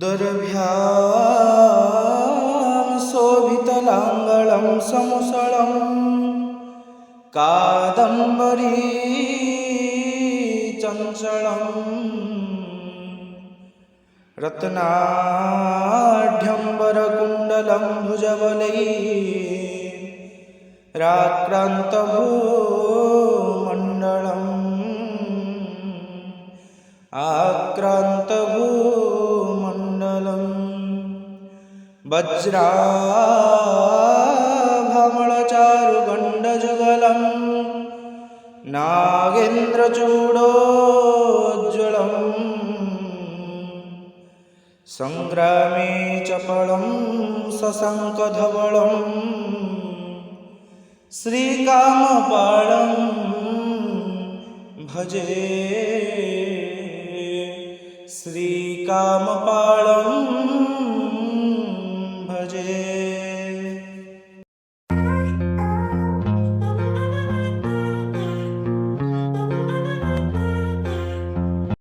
दर्भ्यां शोभितलाङ्गलं समुसलं कादम्बरी चञ्चलम् रत्नाढ्यम्बरकुण्डलं भुजबलैराक्रान्तभूमण्डलम् आक्रान्तभूमण्डलम् वज्राभमलचारुगण्डजुगलं नागेन्द्रचूडोज्ज्वलम् संग्रामे चपलं शशङ्खधवलं श्रीकामपालं भजे श्रीकामपालं